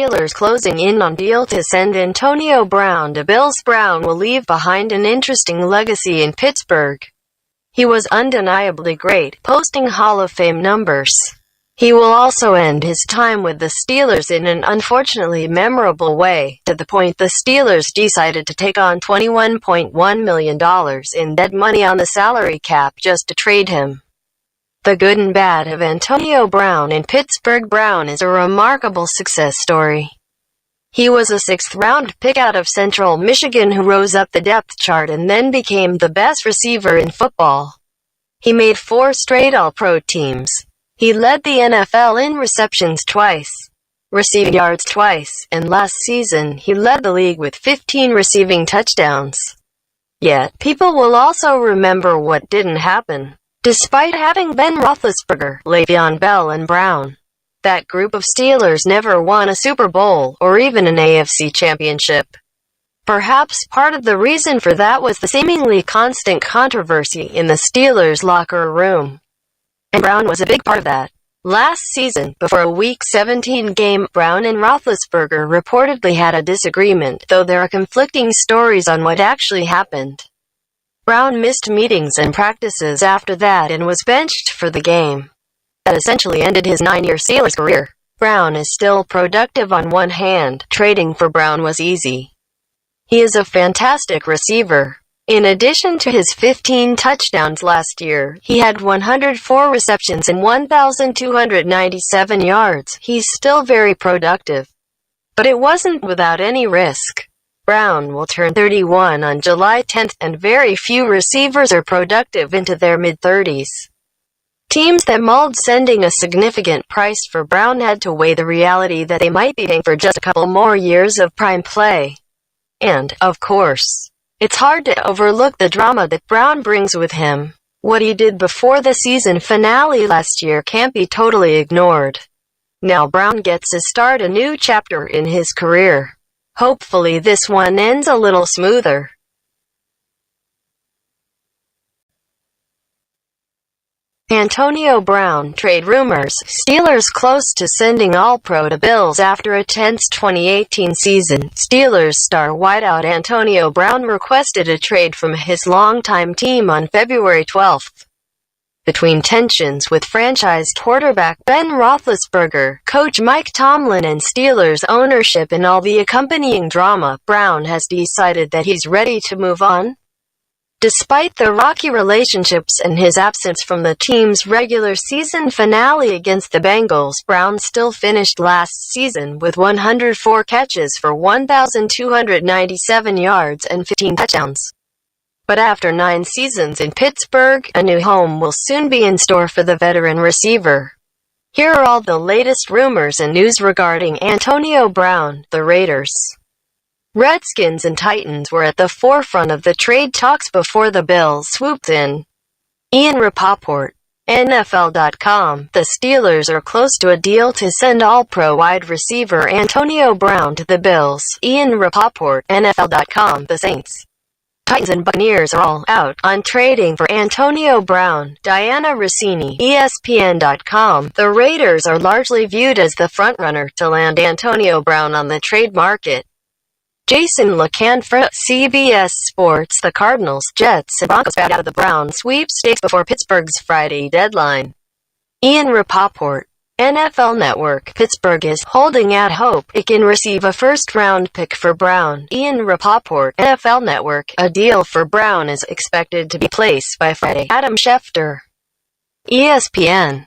Steelers closing in on deal to send Antonio Brown to Bills. Brown will leave behind an interesting legacy in Pittsburgh. He was undeniably great, posting Hall of Fame numbers. He will also end his time with the Steelers in an unfortunately memorable way, to the point the Steelers decided to take on $21.1 million in dead money on the salary cap just to trade him. The good and bad of Antonio Brown in Pittsburgh. Brown is a remarkable success story. He was a sixth-round pick out of Central Michigan who rose up the depth chart and then became the best receiver in football. He made 4 straight All-Pro teams. He led the NFL in receptions twice, receiving yards twice, and last season he led the league with 15 receiving touchdowns. Yet, people will also remember what didn't happen. Despite having Ben Roethlisberger, Le'Veon Bell and Brown, that group of Steelers never won a Super Bowl or even an AFC championship. Perhaps part of the reason for that was the seemingly constant controversy in the Steelers' locker room. And Brown was a big part of that. Last season, before a Week 17 game, Brown and Roethlisberger reportedly had a disagreement, though there are conflicting stories on what actually happened. Brown missed meetings and practices after that and was benched for the game. That essentially ended his 9-year Steelers career. Brown is still productive on one hand. Trading for Brown was easy. He is a fantastic receiver. In addition to his 15 touchdowns last year, he had 104 receptions and 1,297 yards. He's still very productive. But it wasn't without any risk. Brown will turn 31 on July 10th, and very few receivers are productive into their mid-30s. Teams that mulled sending a significant price for Brown had to weigh the reality that they might be paying for just a couple more years of prime play. And, of course, it's hard to overlook the drama that Brown brings with him. What he did before the season finale last year can't be totally ignored. Now Brown gets to start a new chapter in his career. Hopefully this one ends a little smoother. Antonio Brown trade rumors. Steelers close to sending All-Pro to Bills after a tense 2018 season. Steelers star wideout Antonio Brown requested a trade from his longtime team on February 12th. Between tensions with franchise quarterback Ben Roethlisberger, coach Mike Tomlin and Steelers ownership and all the accompanying drama, Brown has decided that he's ready to move on. Despite the rocky relationships and his absence from the team's regular season finale against the Bengals, Brown still finished last season with 104 catches for 1,297 yards and 15 touchdowns. But after 9 seasons in Pittsburgh, a new home will soon be in store for the veteran receiver. Here are all the latest rumors and news regarding Antonio Brown. The Raiders, Redskins and Titans were at the forefront of the trade talks before the Bills swooped in. Ian Rapoport, NFL.com. The Steelers are close to a deal to send All-Pro wide receiver Antonio Brown to the Bills. Ian Rapoport, NFL.com. The Saints, Titans and Buccaneers are all out on trading for Antonio Brown. Diana Rossini, ESPN.com. The Raiders are largely viewed as the frontrunner to land Antonio Brown on the trade market. Jason LeCann for CBS Sports. The Cardinals, Jets, and Broncos backed out of the Brown sweepstakes before Pittsburgh's Friday deadline. Ian Rapoport, NFL Network. Pittsburgh is holding out hope it can receive a first-round pick for Brown. Ian Rapoport, NFL Network. A deal for Brown is expected to be placed by Friday. Adam Schefter, ESPN.